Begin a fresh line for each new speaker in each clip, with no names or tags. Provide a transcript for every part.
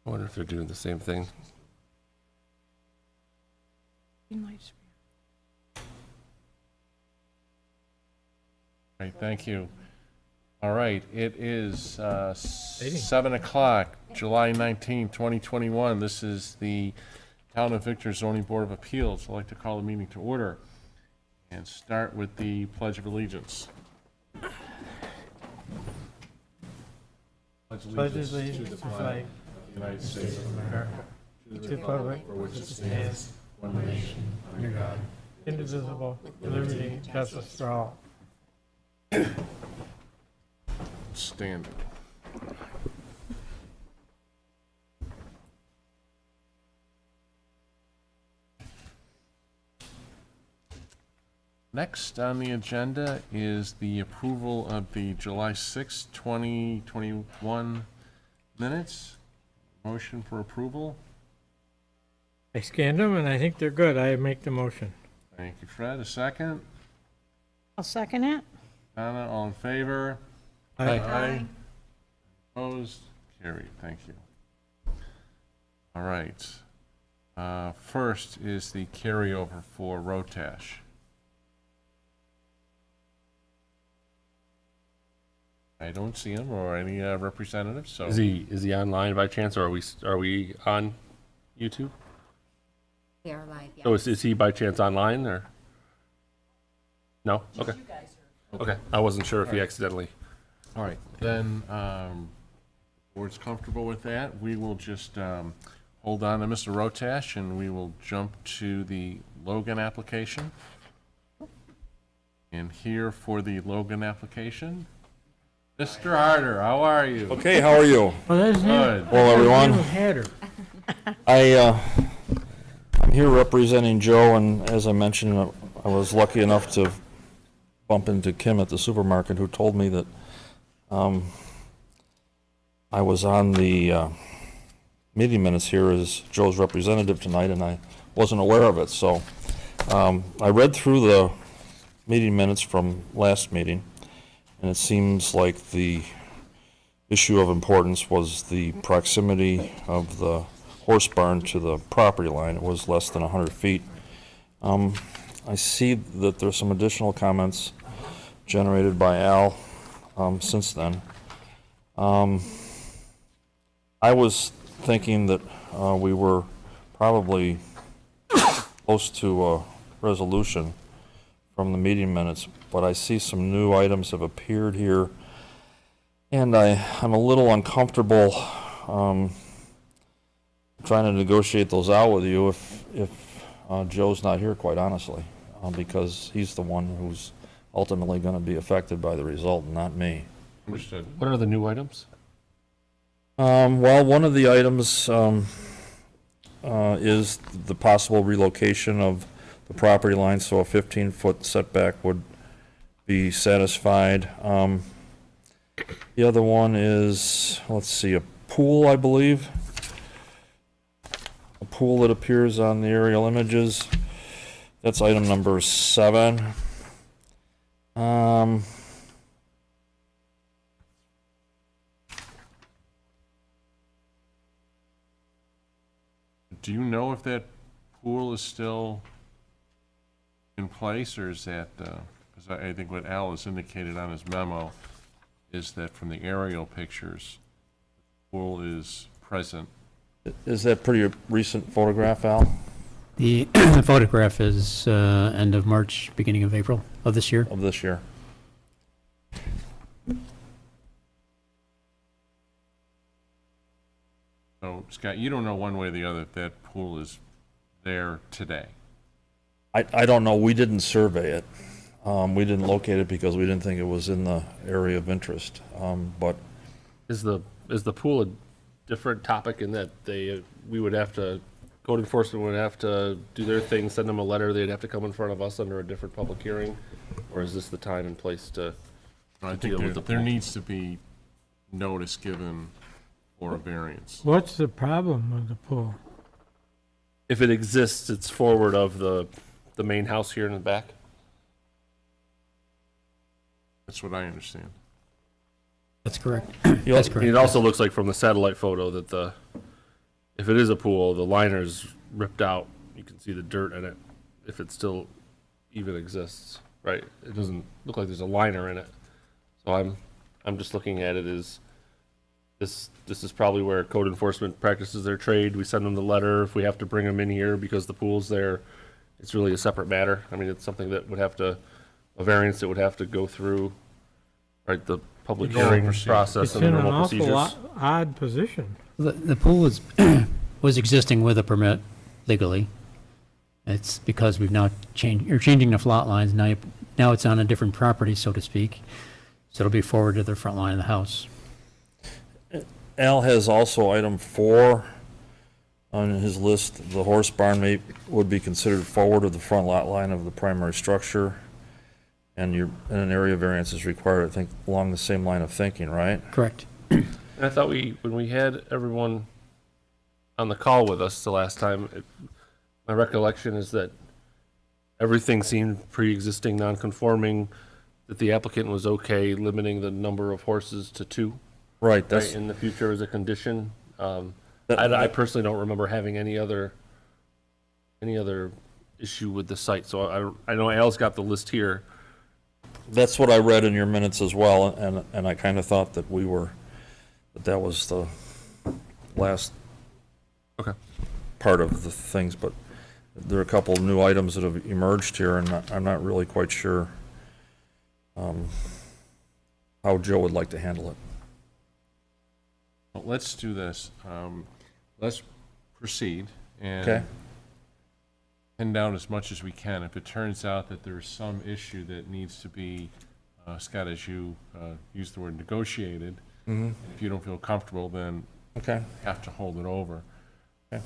I wonder if they're doing the same thing.
Right, thank you. All right, it is 7 o'clock, July 19, 2021. This is the Town of Victor Zoning Board of Appeals. I'd like to call the meeting to order and start with the Pledge of Allegiance.
Pledge allegiance to the flag
of the United States of
America, to the republic for which it stands, one nation, under God, indivisible, with liberty and justice for all.
Standing. Next on the agenda is the approval of the July 6, 2021 minutes. Motion for approval.
I scanned them and I think they're good. I make the motion.
Thank you, Fred. A second.
I'll second it.
Donna, all in favor?
Aye.
Opposed? Carried. Thank you. All right. First is the carryover for Rotash. I don't see him or any representatives, so.
Is he online by chance, or are we on YouTube?
They are live, yeah.
Oh, is he by chance online, or? No? Okay. Okay, I wasn't sure if he accidentally.
All right, then, board's comfortable with that. We will just hold on to Mr. Rotash, and we will jump to the Logan application. And here for the Logan application, Mr. Harder, how are you?
Okay, how are you?
Well, that's
Good.
Hello, everyone.
Header.
I'm here representing Joe, and as I mentioned, I was lucky enough to bump into Kim at the supermarket, who told me that I was on the meeting minutes here as Joe's representative tonight, and I wasn't aware of it. So I read through the meeting minutes from last meeting, and it seems like the issue of importance was the proximity of the horse barn to the property line. It was less than 100 feet. I see that there's some additional comments generated by Al since then. I was thinking that we were probably close to a resolution from the meeting minutes, but I see some new items have appeared here, and I'm a little uncomfortable trying to negotiate those out with you if Joe's not here, quite honestly, because he's the one who's ultimately going to be affected by the result, not me.
Understood.
What are the new items?
Well, one of the items is the possible relocation of the property line, so a 15-foot setback would be satisfied. The other one is, let's see, a pool, I believe. A pool that appears on the aerial images. That's item number 7.
Do you know if that pool is still in place, or is that, because I think what Al has indicated on his memo is that from the aerial pictures, the pool is present.
Is that pretty recent photograph, Al,
The photograph is end of March, beginning of April of this year.
of this year?
So, Scott, you don't know one way or the other if that pool is there today.
I don't know. We didn't survey it. We didn't locate it because we didn't think it was in the area of interest. But
Is the pool a different topic in that we would have to, code enforcement would have to do their thing, send them a letter, they'd have to come in front of us under a different public hearing? Or is this the time and place to
I
deal
think
with the
there
pool?
needs to be notice given for a variance.
What's the problem with the pool?
If it exists, it's forward of the main house here in the back?
That's what I understand.
That's correct.
you
That's
know,
correct.
It also looks like from the satellite photo that the if it is a pool, the liner's ripped out. You can see the dirt in it, if it still even exists, right? It doesn't look like there's a liner in it. So I'm just looking at it as, this is probably where code enforcement practices their trade. We send them the letter. If we have to bring them in here because the pool's there, it's really a separate matter. I mean, it's something that would have to, a variance that would have to go through, right, the public
Normal
hearing
procedure.
process
It's
and
in
the
an
normal
awful
procedures.
odd position.
The pool was, was existing with a permit legally. It's because we've now changed, you're changing the lot lines, now it's on a different property, so to speak. So it'll be forward to the front line of the house.
Al has also item 4 on his list. The horse barn would be considered forward of the front lot line of the primary structure. And an area variance is required, I think, along the same line of thinking, right?
Correct.
And I thought when we had everyone on the call with us the last time, my recollection is that everything seemed pre-existing, non-conforming, that the applicant was okay limiting the number of horses to 2,
Right,
right,
that's,
in the future as a condition. I
that-
personally don't remember having any other issue with the site, so I know Al's got the list here.
that's what I read in your minutes as well, and I kind of thought that that was the last
Okay.
part of the things, but there are a couple of new items that have emerged here, and I'm not really quite sure how Joe would like to handle it.
Well, let's do this. Let's proceed
Okay?
and pin down as much as we can. If it turns out that there's some issue that needs to be, Scott, as you used the word negotiated, if you don't feel comfortable, then
Okay.
have to hold it over.
Okay.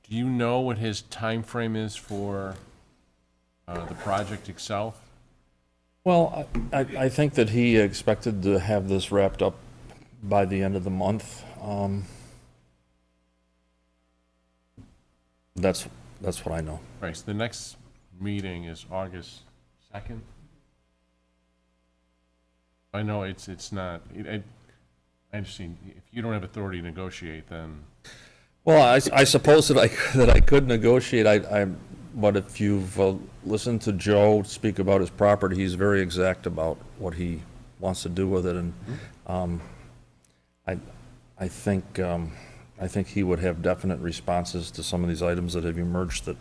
Do you know what his time frame is for the project itself?
Well, I think that he expected to have this wrapped up by the end of the month. That's what I know.
Right, so the next meeting is August 2nd? I know it's not, I understand, if you don't have authority to negotiate, then,
Well, I suppose that I could negotiate, but if you've listened to Joe speak about his property, he's very exact about what he wants to do with it, and I think he would have definite responses to some of these items that have emerged that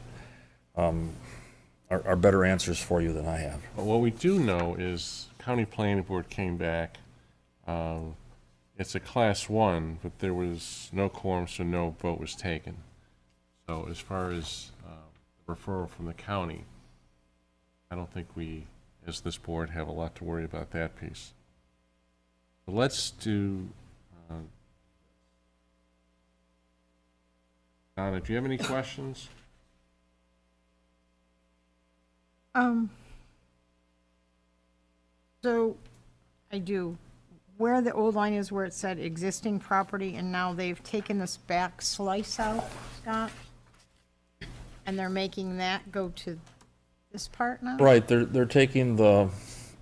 are better answers for you than I have.
but what we do know is County Planning Board came back, it's a Class 1, but there was no quorum, so no vote was taken. So as far as referral from the county, I don't think we, as this board, have a lot to worry about that piece. But let's do, Donna, do you have any questions?
So I do. Where the old line is where it said existing property and now they've taken this back slice out, Scott? And they're making that go to this part now?
Right, they're taking the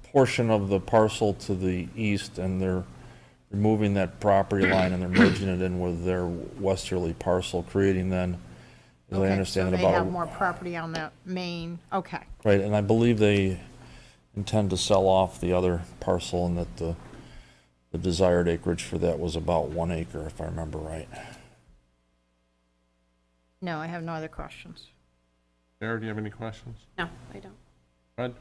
portion of the parcel to the east, and they're removing that property line, and they're merging it in with their westerly parcel, creating then, as I
Okay,
understand it,
so they have
about,
more property on that main, okay.
right, and I believe they intend to sell off the other parcel, and that the desired acreage for that was about 1 acre, if I remember right.
No, I have no other questions.
Sarah, do you have any questions?
No, I don't.
Bud?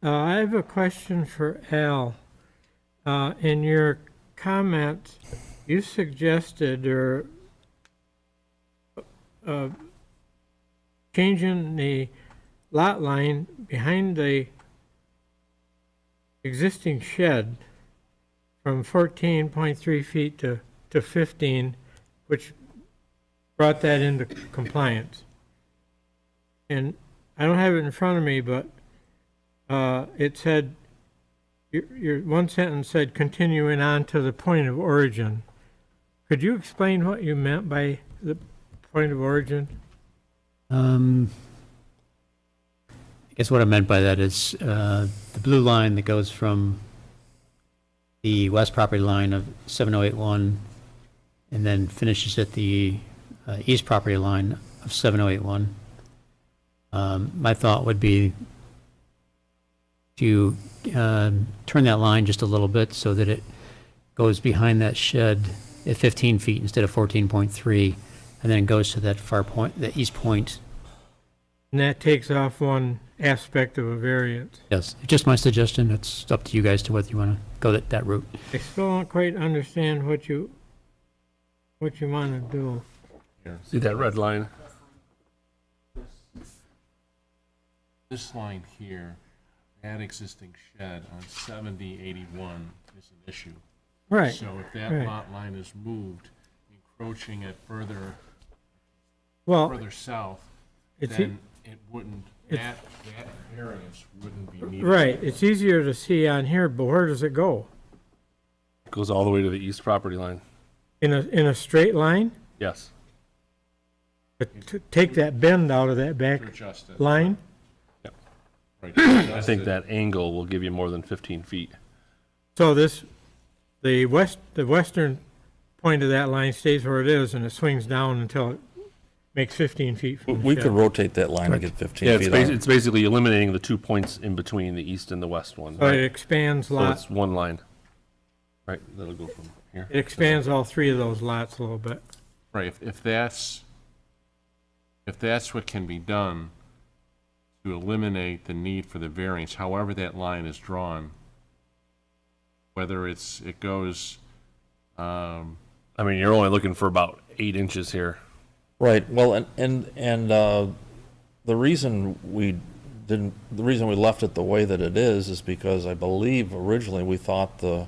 I have a question for Al. In your comments, you suggested or changing the lot line behind the existing shed from 14.3 feet to 15, which brought that into compliance. And I don't have it in front of me, but it said, your one sentence said, continuing on to the point of origin. Could you explain what you meant by the point of origin?
I guess what I meant by that is the blue line that goes from the west property line of 7081 and then finishes at the east property line of 7081. My thought would be to turn that line just a little bit so that it goes behind that shed at 15 feet instead of 14.3, and then goes to that far point, the east point.
And that takes off one aspect of a variance.
Yes, just my suggestion. It's up to you guys to whether you want to go that route.
I still don't quite understand what you want to do.
Here.
See that red line?
This line here, that existing shed on 7081 is an issue.
Right,
So if that
right.
lot line is moved, encroaching it further
well,
south,
it's,
then it wouldn't,
it's-
that variance wouldn't be needed.
right, it's easier to see on here, but where does it go?
Goes all the way to the east property line.
In a straight line?
Yes.
But to take that bend out of that back
To adjust it.
line?
Right,
I think that angle will give you more than 15 feet.
So the western point of that line stays where it is, and it swings down until it makes 15 feet from the
We could
shed.
rotate that line to get 15
Yeah, it's,
feet on.
it's basically eliminating the 2 points in between the east and the west one.
So it
Right?
expands
So
lot,
it's one line. Right, that'll go from here.
it expands all three of those lots a little bit.
Right, if that's what can be done to eliminate the need for the variance, however that line is drawn, whether it goes,
I mean, you're only looking for about 8 inches here.
Right, well, the reason we left it the way that it is because I believe originally we thought the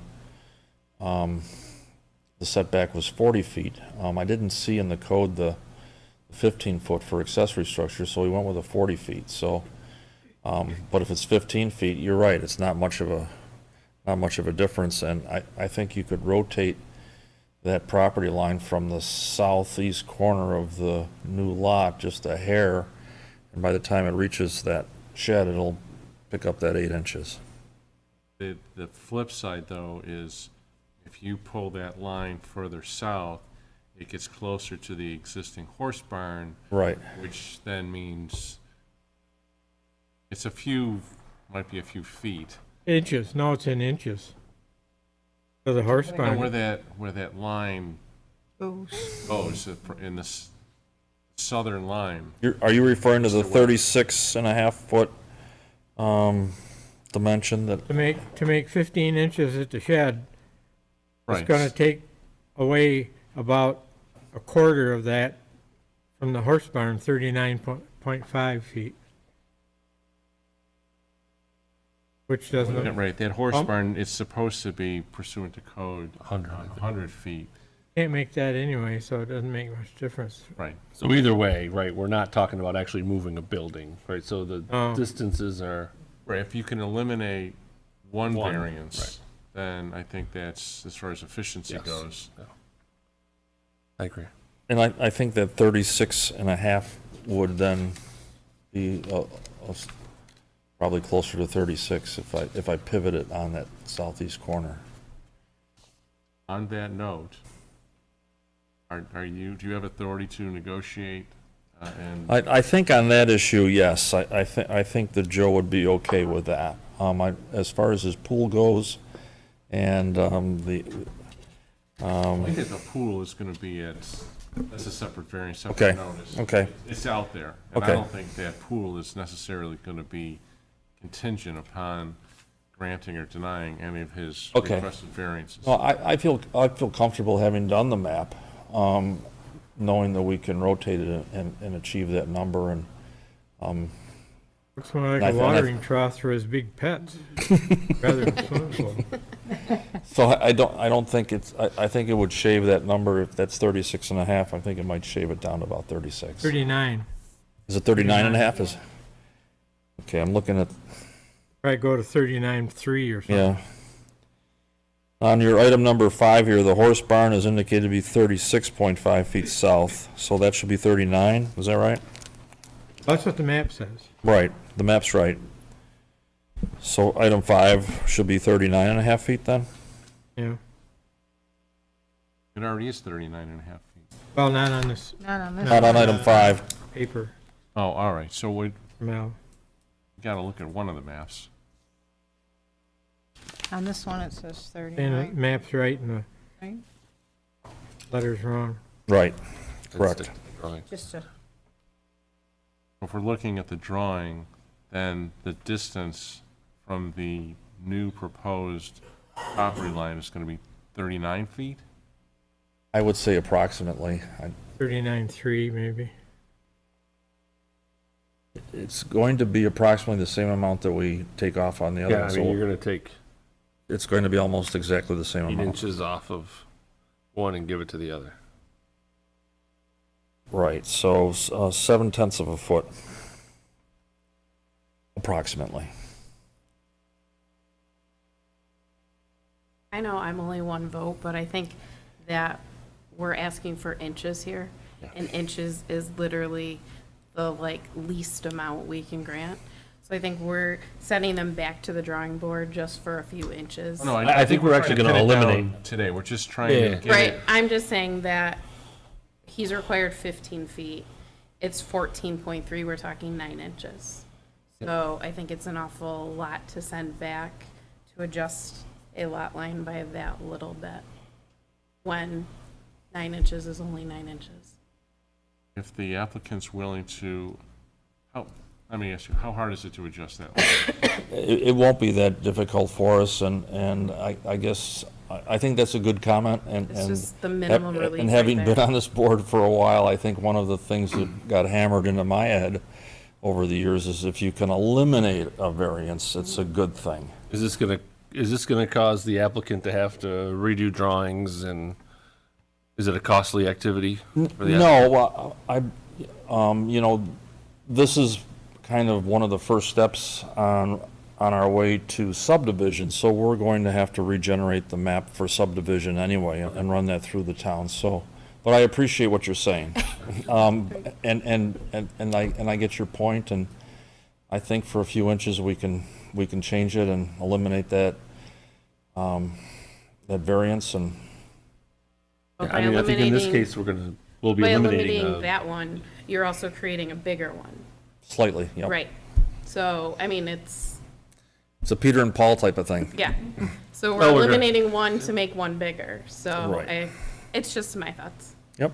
setback was 40 feet. I didn't see in the code the 15-foot for accessory structure, so we went with the 40 feet, so, but if it's 15 feet, you're right, it's not much of a difference, and I think you could rotate that property line from the southeast corner of the new lot just a hair, and by the time it reaches that shed, it'll pick up that 8 inches.
the flip side though is if you pull that line further south, it gets closer to the existing horse barn,
Right,
which then means it's might be a few feet.
Inches, no, it's in inches. For the horse
Now,
barn.
where that line
Goes.
goes in the southern line,
are you referring to the 36.5-foot dimension that,
To make 15 inches at the shed,
right?
it's gonna take away about a quarter of that from the horse barn, 39.5 feet. Which doesn't,
Right, that horse
Um,
barn is supposed to be pursuant to code 100 feet,
can't make that anyway, so it doesn't make much difference.
right?
So either way, right, we're not talking about actually moving a building, right? So the
Oh.
distances are,
Right, if you can eliminate one
One,
variance, then I think that's, as far as efficiency
Yes.
goes.
I agree.
and I think that 36.5 would then be probably closer to 36 if I pivot it on that southeast corner.
On that note, do you have authority to negotiate, and,
I think on that issue, yes, I think that Joe would be okay with that. As far as his pool goes, and
I think that the pool is gonna be that's a separate variance, separate
Okay,
notice.
okay.
It's out there, and I
Okay.
don't think that pool is necessarily gonna be contingent upon granting or denying any of his
Okay.
requested variances.
No, I feel comfortable having done the map, knowing that we can rotate it and achieve that number, and
Looks more like
I
a
thought-
watering trough for his big pets, rather than a swimming pool.
so I don't think I think it would shave that number. If that's 36.5, I think it might shave it down to about 36.
39,
Is it 39.5? Okay, I'm looking at,
probably go to 39.3 or something.
yeah. On your item number 5 here, the horse barn is indicated to be 36.5 feet south, so that should be 39, is that right?
That's what the map says.
Right, the map's right. So item 5 should be 39.5 feet then?
Yeah.
It already is 39.5 feet.
Well, not on this
Not on this.
Not on item 5.
paper,
Oh, all right, so we
Mel.
gotta look at one of the maps.
On this one, it says
And
39,
the map's right and the
right?
letter's wrong.
Right,
That's
correct.
the drawing.
Just a,
If we're looking at the drawing, then the distance from the new proposed property line is gonna be 39 feet?
I would say approximately.
39.3 maybe.
It's going to be approximately the same amount that we take off on the other
Yeah,
one.
I mean, you're
So
gonna take
it's going to be almost exactly the same
8
amount.
inches off of one and give it to the other.
Right, so 7/10 of a foot. Approximately.
I know I'm only one vote, but I think that we're asking for inches here. And inches is literally the least amount we can grant. So I think we're sending them back to the drawing board just for a few inches.
No,
I think we're actually
trying to
gonna
pin it down
eliminate-
today, we're just trying
Yeah.
to get
Right,
it.
I'm just saying that he's required 15 feet. It's 14.3, we're talking 9 inches. So I think it's an awful lot to send back to adjust a lot line by that little bit, when 9 inches is only 9 inches.
If the applicant's willing to, let me ask you, how hard is it to adjust that line?
It won't be that difficult for us, and I guess, I think that's a good comment, and.
It's
and
just the minimum relief
And
right
having
there.
been on this board for a while, I think one of the things that got hammered into my head over the years is if you can eliminate a variance, it's a good thing.
Is this gonna cause the applicant to have to redo drawings, and is it a costly activity for the applicant?
No, you know, this is kind of one of the first steps on our way to subdivision, so we're going to have to regenerate the map for subdivision anyway and run that through the town, so, but I appreciate what you're saying. And I get your point, and I think for a few inches, we can change it and eliminate that, that variance, and
But
I mean, I think in this
eliminating-
case, we'll be
By
eliminating
eliminating that one, you're also creating a bigger one.
slightly, yep.
Right. So, I mean, it's,
It's a Peter and Paul type of thing.
yeah. So
Oh,
we're
we're good.
eliminating one to make one bigger. So
Right.
it's just my thoughts.
Yep.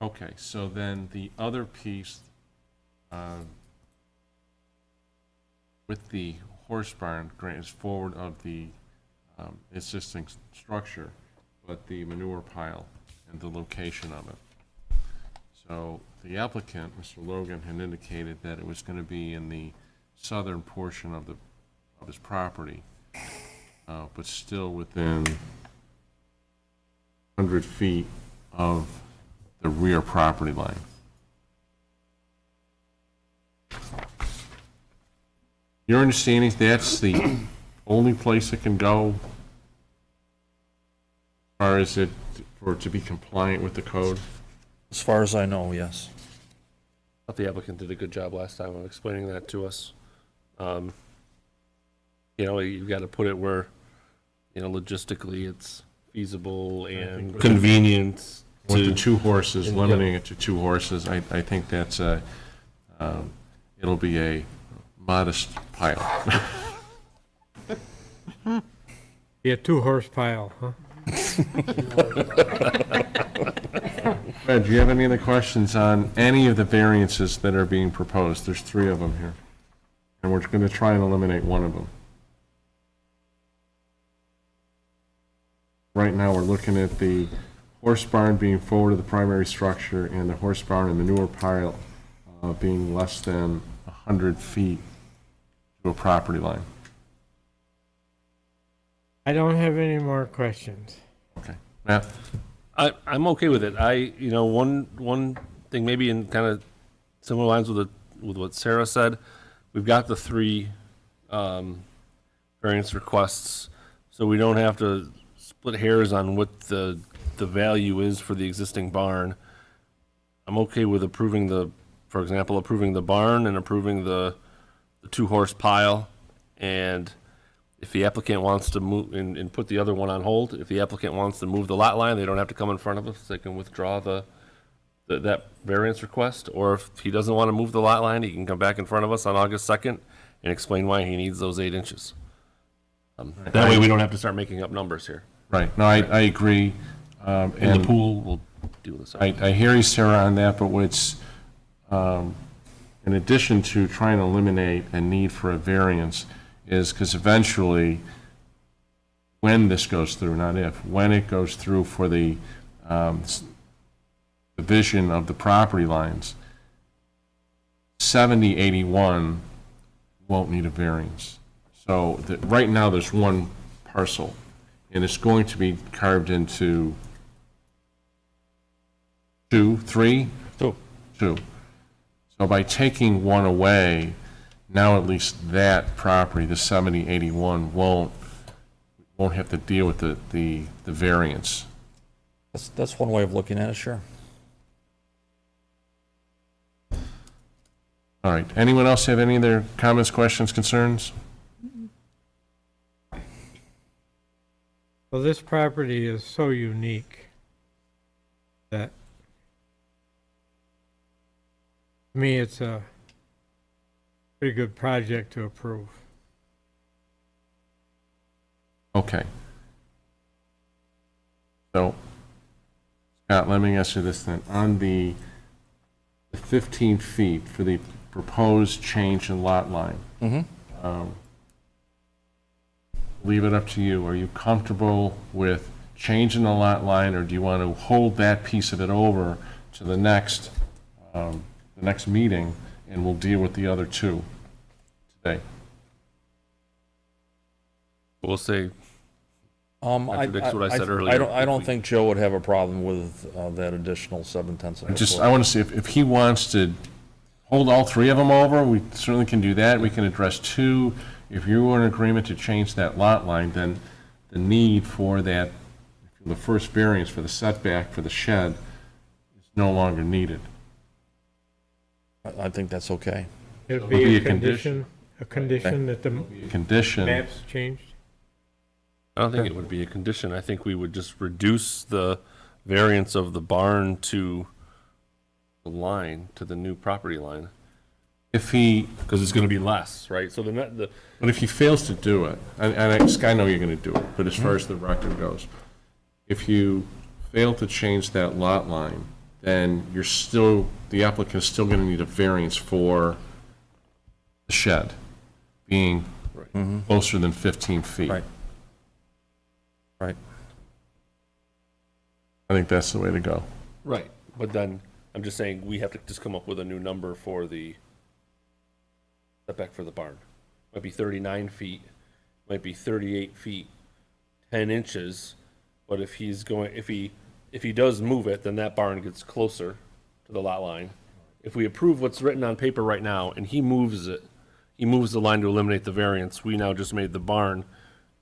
Okay, so then the other piece, with the horse barn, grant is forward of the existing structure, but the manure pile and the location of it. So the applicant, Mr. Logan, had indicated that it was gonna be in the southern portion of his property, but still within 100 feet of the rear property line. Your understanding is that's the only place it can go? Or is it for it to be compliant with the code?
As far as I know, yes.
I thought the applicant did a good job last time of explaining that to us. You know, you've got to put it where, you know, logistically it's feasible and convenient
With the
to,
two horses,
and-
limiting it to two horses, I think that's it'll be a modest pile.
Yeah, 2-horse pile, huh?
Fred, do you have any other questions on any of the variances that are being proposed? There's 3 of them here. And we're going to try and eliminate one of them. Right now, we're looking at the horse barn being forward of the primary structure and the horse barn and manure pile being less than 100 feet to a property line.
I don't have any more questions.
Okay. Matt?
I'm okay with it. You know, one thing maybe in kind of similar lines with what Sarah said, we've got the 3 variance requests, so we don't have to split hairs on what the value is for the existing barn. I'm okay with approving for example, approving the barn and approving the 2-horse pile. And if the applicant wants to move and put the other one on hold, if the applicant wants to move the lot line, they don't have to come in front of us. They can withdraw that variance request. Or if he doesn't want to move the lot line, he can come back in front of us on August 2nd and explain why he needs those 8 inches. That way we don't have to start making up numbers here.
Right, no, I agree.
And
And
the pool will deal with this.
I hear you, Sarah, on that, but what's, in addition to trying to eliminate a need for a variance, is because eventually, when this goes through, not if, when it goes through for the division of the property lines, 7081 won't need a variance. So right now, there's one parcel, and it's going to be carved into 2, 3? Two. So by taking one away, now at least that property, the 7081, won't have to deal with the variance.
That's one way of looking at it, sure.
All right, anyone else have any other comments, questions, concerns?
Well, this property is so unique that, to me, it's a pretty good project to approve.
Okay. So, Scott, let me ask you this then. On the 15 feet for the proposed change in lot line, leave it up to you. Are you comfortable with changing the lot line, or do you want to hold that piece of it over to the next meeting, and we'll deal with the other two today?
We'll say,
I
Contradicts what I said earlier.
I don't think Joe would have a problem with that additional 7/10 of a
Just,
foot.
I want to see if he wants to hold all three of them over, we certainly can do that. We can address two. If you were in agreement to change that lot line, then the need for that, the first variance for the setback for the shed is no longer needed.
I think that's okay.
It'd
It'll
be a condition that the
Condition,
maps changed.
I don't think it would be a condition. I think we would just reduce the variance of the barn to the line, to the new property line,
if he,
because it's going to be less, right? So the
but if he fails to do it, and I know you're going to do it, but as far as the record goes, if you fail to change that lot line, then you're still, the applicant is still going to need a variance for the shed being closer than 15 feet.
Right. Right.
I think that's the way to go.
Right, but then, I'm just saying, we have to just come up with a new number for the setback for the barn. Might be 39 feet, might be 38 feet, 10 inches, but if he's going, if he does move it, then that barn gets closer to the lot line. If we approve what's written on paper right now, and he moves it, he moves the line to eliminate the variance, we now just made the barn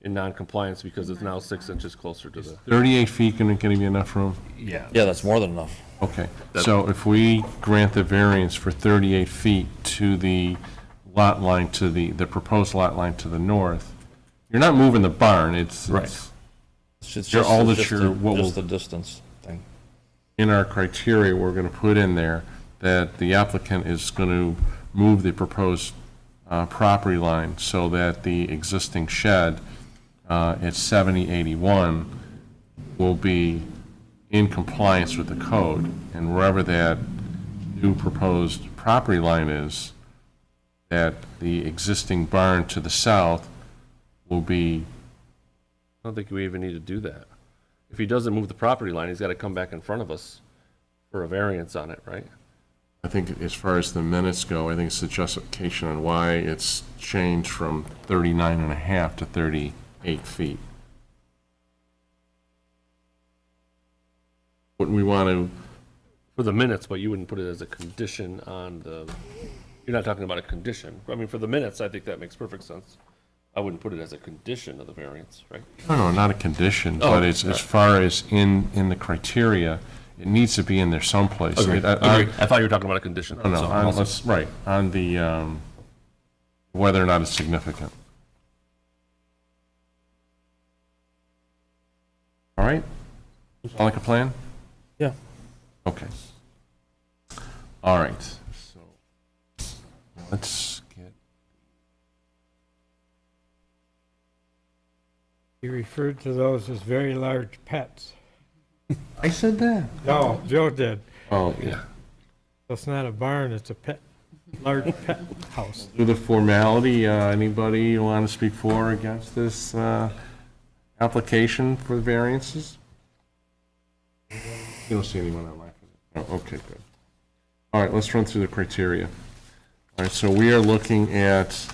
in non-compliance because it's now 6 inches closer to the.
38 feet going to give you enough room?
Yeah.
Yeah, that's more than enough.
Okay, so if we grant the variance for 38 feet to the lot line, to the proposed lot line to the north, you're not moving the barn, it's.
Right.
It's just,
You're all
just
that you're- what
just
will-
the distance thing.
In our criteria, we're going to put in there that the applicant is going to move the proposed property line so that the existing shed at 7081 will be in compliance with the code, and wherever that new proposed property line is, that the existing barn to the south will be,
I don't think we even need to do that. If he doesn't move the property line, he's got to come back in front of us for a variance on it, right?
I think as far as the minutes go, I think it's the justification on why it's changed from 39 and a half to 38 feet. Wouldn't we want to,
For the minutes, but you wouldn't put it as a condition on the, you're not talking about a condition. I mean, for the minutes, I think that makes perfect sense. I wouldn't put it as a condition of the variance, right?
no, not a condition,
Oh,
but it's as far as in the criteria, it needs to be in there someplace.
Agreed.
I
thought you were talking about a condition.
No,
So-
on, right, on the, whether or not it's significant. All right? Sound like a plan?
Yeah.
Okay. All right, so let's get,
He referred to those as very large pets.
I said that?
No, Joe did.
Oh, yeah.
It's not a barn, it's a pet, large pet house.
Do the formality, anybody want to speak for or against this application for variances? You don't see anyone online for that? Oh, okay, good. All right, let's run through the criteria. All right, so we are looking at,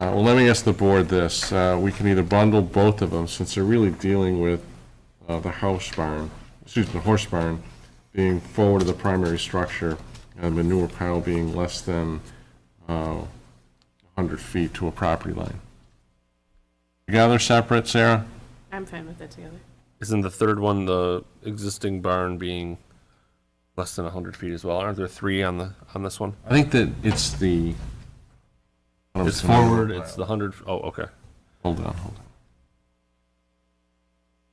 well, let me ask the board this. We can either bundle both of them, since they're really dealing with the house barn, excuse me, the horse barn being forward of the primary structure, and manure pile being less than 100 feet to a property line. Together, separate, Sarah?
I'm fine with it together.
Isn't the third one the existing barn being less than 100 feet as well? Aren't there three on this one?
I think that it's the.
It's forward, it's the 100, oh, okay.
Hold on.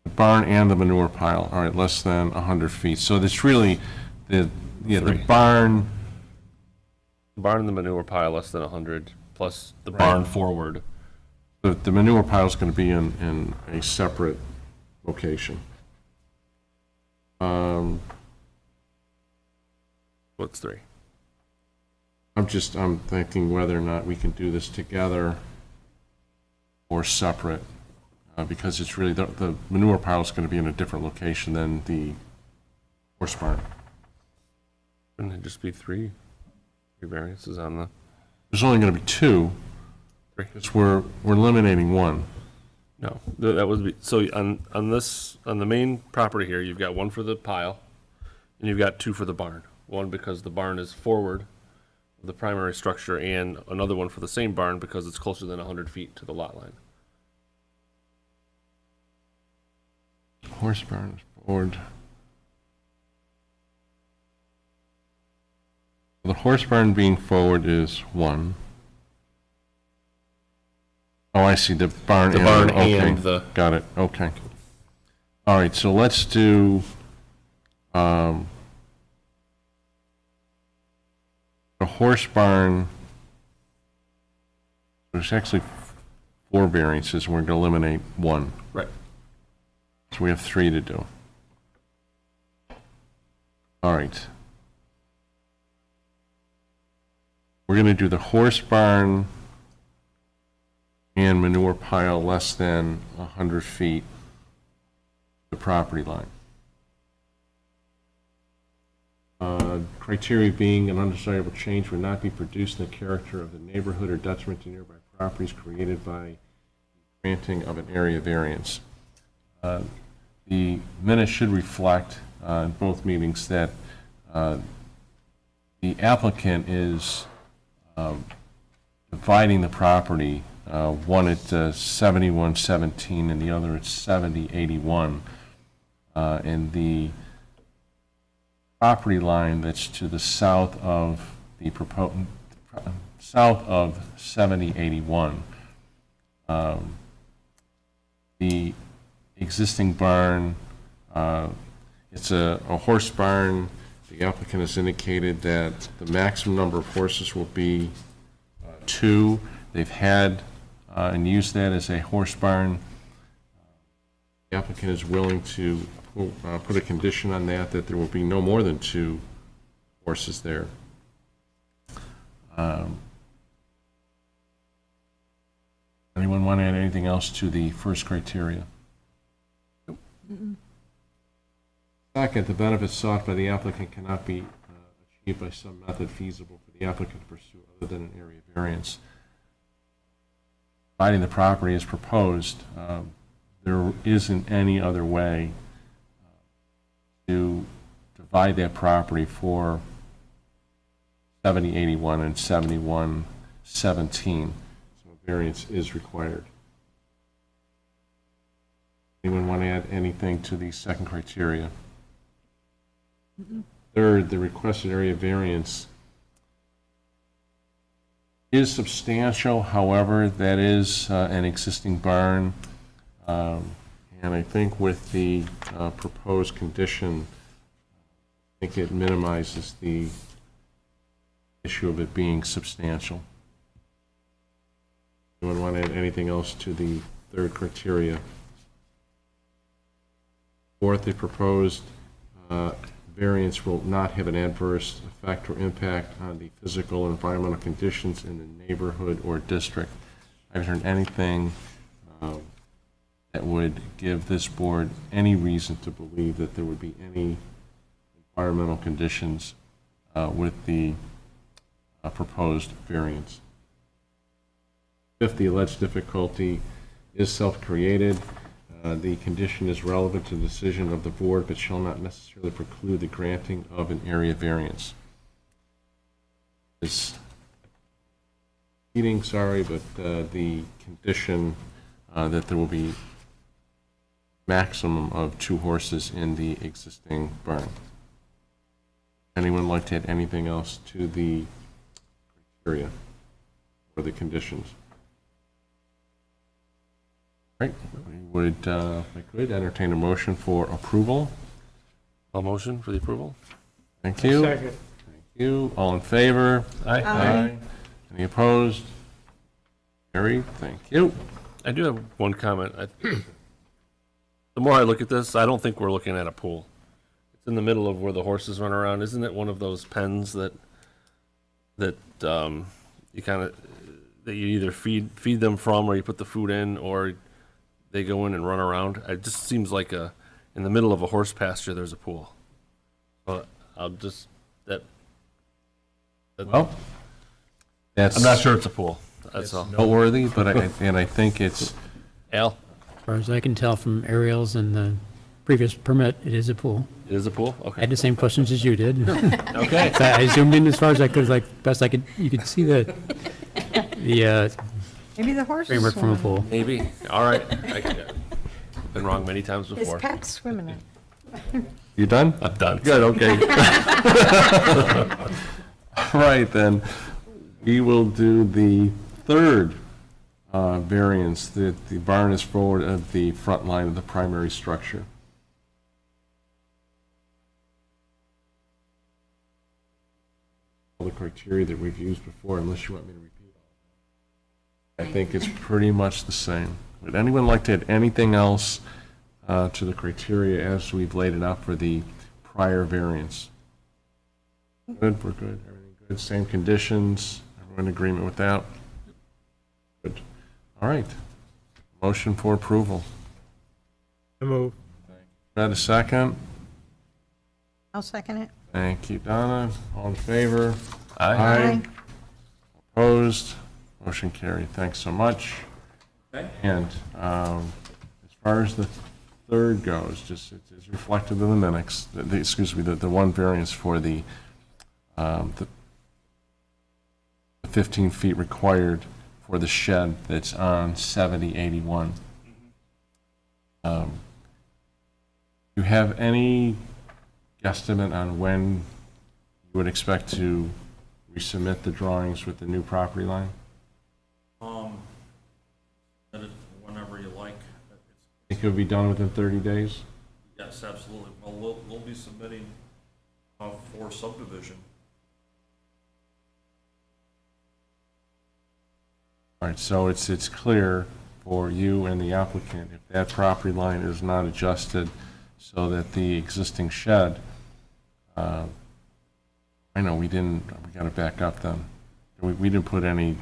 The barn and the manure pile, all right, less than 100 feet. So it's really the
Three.
barn,
The barn and the manure pile less than 100, plus the barn forward.
the manure pile is going to be in a separate location.
What's three?
I'm thinking whether or not we can do this together or separate, because it's really, the manure pile is going to be in a different location than the horse barn.
Wouldn't it just be three variances on the,
There's only going to be two,
Three.
because we're eliminating one.
no, that would be, so on this, on the main property here, you've got one for the pile, and you've got two for the barn. One because the barn is forward of the primary structure, and another one for the same barn because it's closer than 100 feet to the lot line.
Horse barn is forward. The horse barn being forward is one. Oh, I see, the barn.
The barn
okay,
and the,
got it, okay. All right, so let's do, the horse barn, there's actually 4 variances, we're going to eliminate 1.
right.
So we have 3 to do. All right. We're going to do the horse barn and manure pile less than 100 feet the property line. Criteria being an undesirable change would not be produced in the character of the neighborhood or detriment to nearby properties created by granting of an area variance. The minutes should reflect in both meetings that the applicant is dividing the property, one at 7117 and the other at 7081. And the property line that's to the south of the south of 7081. The existing barn, it's a horse barn. The applicant has indicated that the maximum number of horses will be 2. They've had and used that as a horse barn. The applicant is willing to put a condition on that there will be no more than 2 horses there. Anyone want to add anything else to the first criteria? Second, the benefits sought by the applicant cannot be achieved by some method feasible for the applicant to pursue other than an area variance. Dividing the property as proposed, there isn't any other way to divide that property for 7081 and 7117. So a variance is required. Anyone want to add anything to the second criteria? Third, the requested area variance is substantial. However, that is an existing barn, and And I think with the proposed condition, I think it minimizes the issue of it being substantial. Anyone want to add anything else to the third criteria? Fourth, the proposed variance will not have an adverse effect or impact on the physical and environmental conditions in the neighborhood or district. I haven't heard anything that would give this board any reason to believe that there would be any environmental conditions with the proposed variance. If the alleged difficulty is self-created, the condition is relevant to the decision of the board, but shall not necessarily preclude the granting of an area variance. Is sorry, but the condition that there will be maximum of 2 horses in the existing barn. Anyone like to add anything else to the criteria or the conditions? Right, we would, if I could, entertain a motion for approval.
A motion for the approval?
Thank you.
Second.
Thank you. All in favor?
Aye.
Any opposed? Carried. Thank you.
I do have one comment. The more I look at this, I don't think we're looking at a pool. It's in the middle of where the horses run around. Isn't it one of those pens that you kind of, that you either feed them from, or you put the food in, or they go in and run around? It just seems like in the middle of a horse pasture, there's a pool. But I'll just, that
Well, that's
I'm not sure it's a pool. That's all.
noteworthy, but I think it's,
Al,
As far as I can tell from aerials and the previous permit, it is a pool.
it is a pool?
I
Okay.
had the same questions as you did.
Okay.
So I zoomed in as far as I could, like, best I could, you could see the
Maybe the horse is
framework from a
swimming.
pool.
Maybe. All right. I've been wrong many times
His
before.
pet's swimming it.
you done?
I'm done. Good, okay.
All right, then, we will do the third variance, that the barn is forward of the front line of the primary structure. All the criteria that we've used before, unless you want me to repeat all of them. I think it's pretty much the same. Would anyone like to add anything else to the criteria as we've laid it out for the prior variance? Good, we're good, everything good, same conditions, everyone in agreement with that? Good. All right. Motion for approval.
I move.
Got a second?
I'll second it.
Thank you, Donna. All in favor?
Aye.
Opposed? Motion carried. Thanks so much. And as far as the third goes, just it's reflected in the minutes, excuse me, the one variance for the 15 feet required for the shed that's on 7081. Do you have any guesstimate on when you would expect to resubmit the drawings with the new property line?
Whenever you like.
Think it would be done within 30 days?
Yes, absolutely. Well, we'll be submitting for subdivision.
All right, so it's clear for you and the applicant, if that property line is not adjusted so that the existing shed, I know we got to back up then. We didn't put any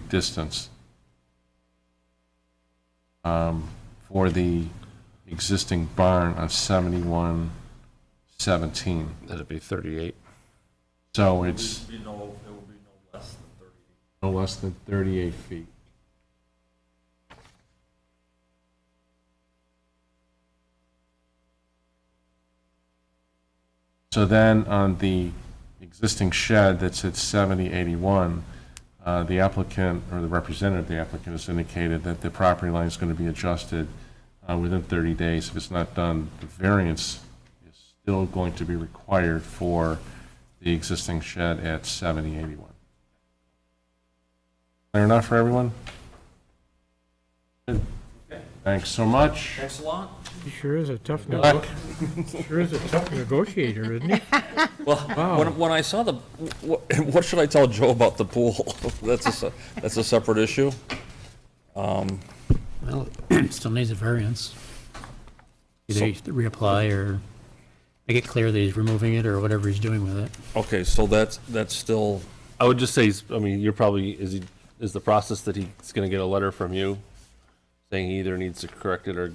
distance for the existing barn on 7117.
That'd be 38.
So it's
It will be no less than 30.
no less than 38 feet. So then on the existing shed that's at 7081, the applicant or the representative of the applicant has indicated that the property line is going to be adjusted within 30 days. If it's not done, the variance is still going to be required for the existing shed at 7081. Clear enough for everyone? Good. Thanks so much.
Thanks a lot.
He sure is a tough,
Good luck.
sure is a tough negotiator, isn't he?
Well,
Wow.
when I saw what should I tell Joe about the pool? That's a separate issue.
Well, still needs a variance. Either he reapply or make it clear that he's removing it or whatever he's doing with it.
Okay, so that's still,
I would just say, I mean, you're probably, is the process that he's gonna get a letter from you saying he either needs to correct it or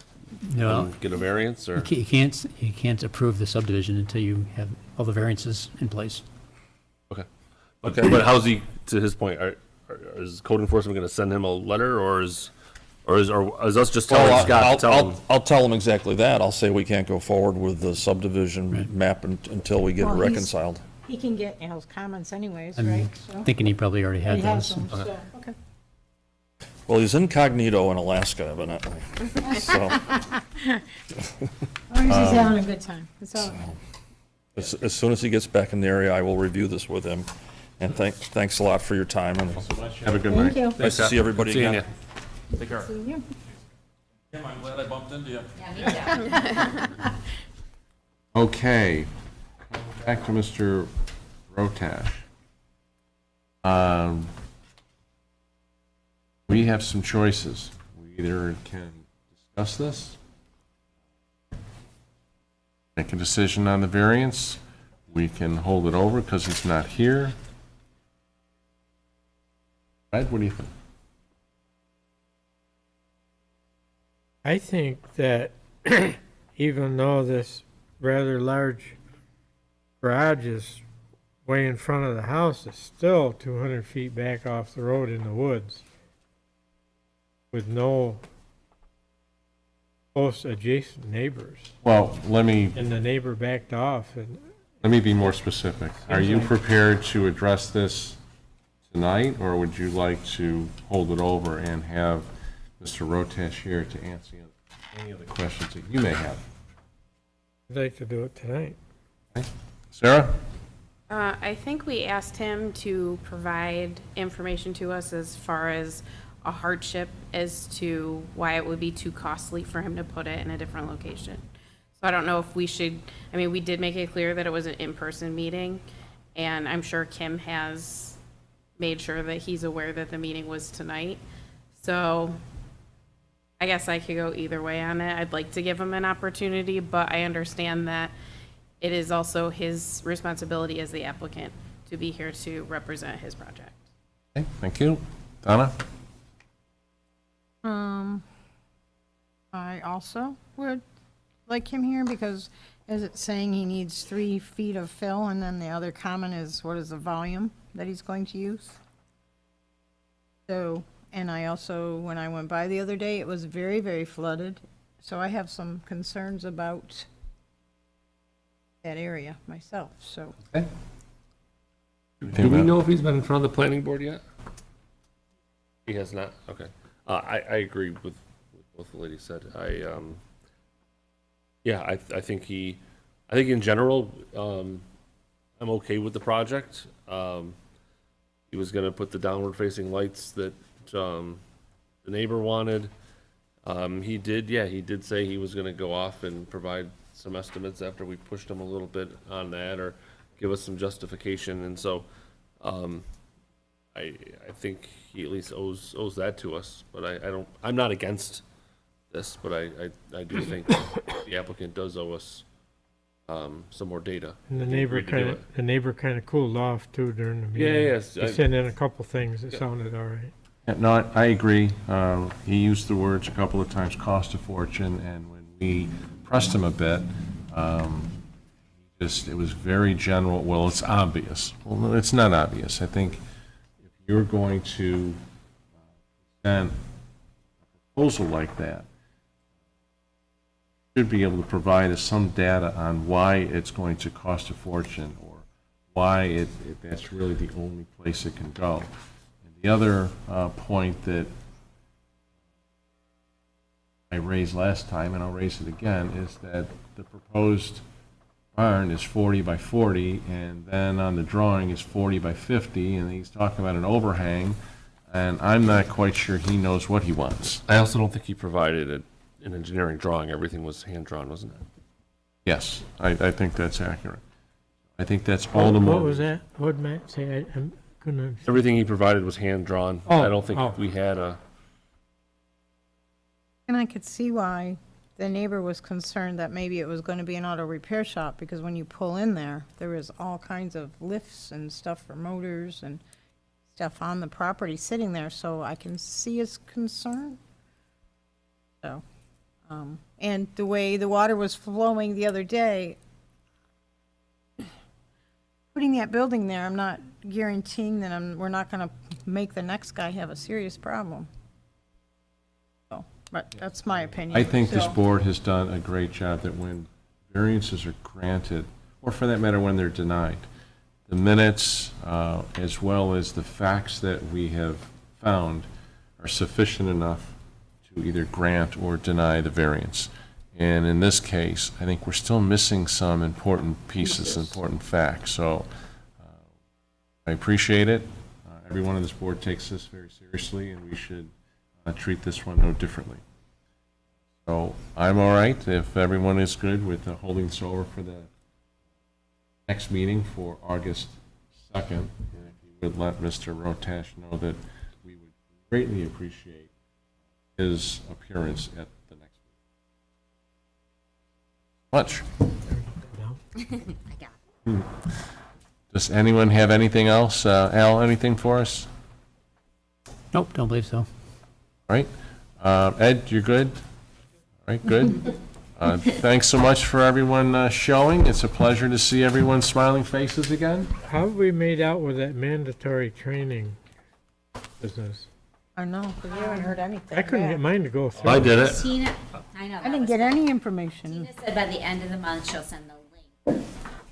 No,
get a variance, or?
you can't approve the subdivision until you have all the variances in place.
Okay. But how's he, to his point, is code enforcement gonna send him a letter, or is us just telling Scott to tell him?
I'll tell him exactly that. I'll say we can't go forward with the subdivision map until we get it
Well, he's-
reconciled.
He can get Al's comments anyways,
I'm
right? So
thinking he probably already had
he has
those.
them, so, okay.
Well, he's incognito in Alaska, evidently. So,
As long as he's having a good time, that's all.
as soon as he gets back in the area, I will review this with him. And thanks a lot for your time, and
Have a good night.
Thank you.
nice to see everybody
Seeing
again.
ya.
Take care.
See you.
Kim, I'm glad I bumped into you.
Yeah, me too.
Okay, back to Mr. Rotash. We have some choices. We either can discuss this, make a decision on the variance, we can hold it over because he's not here. Ed, what do you think?
I think that even though this rather large garage is way in front of the house, it's still 200 feet back off the road in the woods with no close adjacent neighbors.
Well, let me
And the neighbor backed off, and
be more specific. Are you prepared to address this tonight, or would you like to hold it over and have Mr. Rotesh here to answer any of the questions that you may have?
I'd like to do it tonight.
Sarah?
I think we asked him to provide information to us as far as a hardship as to why it would be too costly for him to put it in a different location. So I don't know if we should, I mean, we did make it clear that it was an in-person meeting, and I'm sure Kim has made sure that he's aware that the meeting was tonight. So I guess I could go either way on it. I'd like to give him an opportunity, but I understand that it is also his responsibility as the applicant to be here to represent his project.
Okay, thank you. Donna?
I also would like him here because is it saying he needs 3 feet of fill and then the other comment is what is the volume that he's going to use? So, and I also, when I went by the other day, it was very, very flooded. So I have some concerns about that area myself, so.
Okay.
Do we know if he's been in front of the planning board yet? He has not, okay. I agree with what the lady said. Yeah, I think I think in general, I'm okay with the project. He was gonna put the downward facing lights that, the neighbor wanted. He did say he was gonna go off and provide some estimates after we pushed him a little bit on that, or give us some justification, and so, I think he at least owes that to us, but I'm not against this, but I do think the applicant does owe us, some more data.
And the
He
neighbor
agreed to do
kind of cooled off too during the
Yeah,
meeting.
yes,
He sent in a couple things that
Yeah.
sounded all right.
Yeah, no, I agree. He used the words a couple of times, cost a fortune, and when we pressed him a bit, it was very general, well, it's obvious. Well, no, it's not obvious. I think if you're going to present a proposal like that, you should be able to provide us some data on why it's going to cost a fortune, or why that's really the only place it can go. The other point that I raised last time, and I'll raise it again, is that the proposed barn is 40 by 40, and then on the drawing is 40 by 50, and he's talking about an overhang, and I'm not quite sure he knows what he wants.
I also don't think he provided an engineering drawing, everything was hand-drawn, wasn't it?
Yes, I think that's accurate. I think that's all the more.
What was that? What did Matt say? I'm gonna,
Everything he provided was hand-drawn.
Oh,
I don't think
oh.
we had a,
And I could see why the neighbor was concerned that maybe it was going to be an auto repair shop, because when you pull in there, there is all kinds of lifts and stuff for motors and stuff on the property sitting there, so I can see his concern. So, and the way the water was flowing the other day, putting that building there, I'm not guaranteeing that we're not going to make the next guy have a serious problem. So, but that's my opinion.
I think this
So-
board has done a great job that when variances are granted, or for that matter, when they're denied, the minutes, as well as the facts that we have found are sufficient enough to either grant or deny the variance. And in this case, I think we're still missing some important pieces, important facts. So I appreciate it. Everyone on this board takes this very seriously, and we should treat this one no differently. So I'm all right if everyone is good with holding this over for the next meeting for August 2nd. And if you would let Mr. Rotash know that we would greatly appreciate his appearance at the next meeting. Much. Does anyone have anything else? Al, anything for us?
Nope, don't believe so.
All right. Ed, you're good? All right, good. Thanks so much for everyone showing. It's a pleasure to see everyone's smiling faces again.
how have we made out with that mandatory training business?
I know, because you haven't heard anything
I couldn't get
back.
mine to go through.
I did it.
Tina, I know.
I didn't get any information.
Tina said by the end of the month, she'll send the link,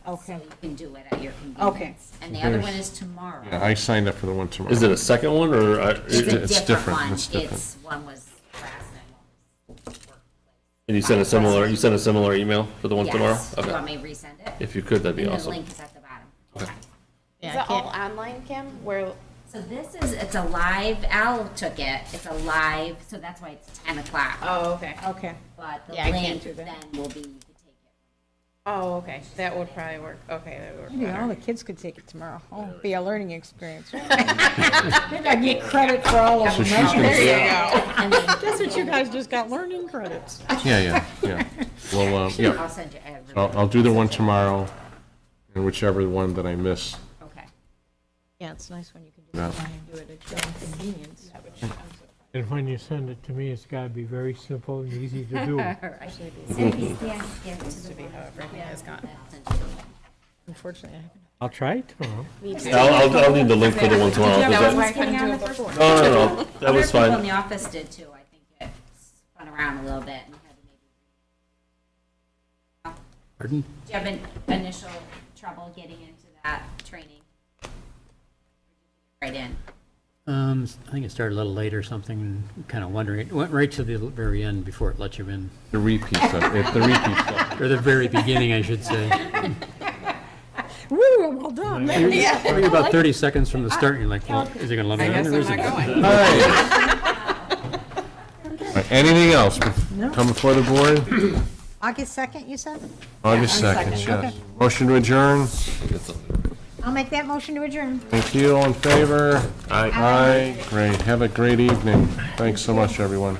so
Okay.
you can do it at your convenience.
Okay.
And the other one is tomorrow.
Yeah, I signed up for the one tomorrow.
Is it a second one, or?
It's a
It's
different
different,
one.
it's different.
It's, one was class and one was workplace.
And you sent a similar email for the one tomorrow?
Yes. Do you
Okay.
want me to resend it?
If you could, that'd be
And the
awesome.
link is at the bottom.
Okay.
Yeah,
Is
I
it all
can't-
online, Kim? Where,
So this is, it's a live, Al took it, it's a live, so that's why it's 10 o'clock.
oh, okay.
Okay.
But the
Yeah, I can't
link
do
then
that.
will be, you can take it.
Oh, okay. That would probably work. Okay, that would work
Maybe all
better.
the kids could take it tomorrow. Oh, it'll be a learning experience. Maybe I get credit for all of
So
them.
she's gonna-
There you go.
And then,
That's what you guys just got, learning credits.
Yeah. Well, yeah,
I'll send you everything.
I'll do the one tomorrow, and whichever one that I miss.
Okay.
Yeah, it's nice when you can
Yeah.
just do it at your own convenience.
And when you send it to me, it's gotta be very simple and easy to do.
All right. Send these, yeah, yeah, to the
How everything has gone.
Unfortunately, I haven't.
I'll try tomorrow.
Me too.
I'll need the link for the one tomorrow. 'cause
That was
that-
why I couldn't do it before.
No, that was
Other people in
fine.
the office did too, I think it spun around a little bit and had to maybe.
Pardon?
Do you have an initial trouble getting into that training? Right in.
I think it started a little late or something, kind of wondering. It went right to the very end before it let you in,
The repeat stuff, it's the repeat stuff.
or the very beginning, I should say.
Woo, well done.
Maybe about 30 seconds from the start, you're like, well, is it going to let me in or isn't it?
All right, anything else come before the board?
August 2nd, you said?
August 2nd,
second,
yes.
okay.
Motion to adjourn.
I'll make that motion to adjourn.
Thank you, all in favor?
Aye.
Aye, great, have a great evening. Thanks so much, everyone.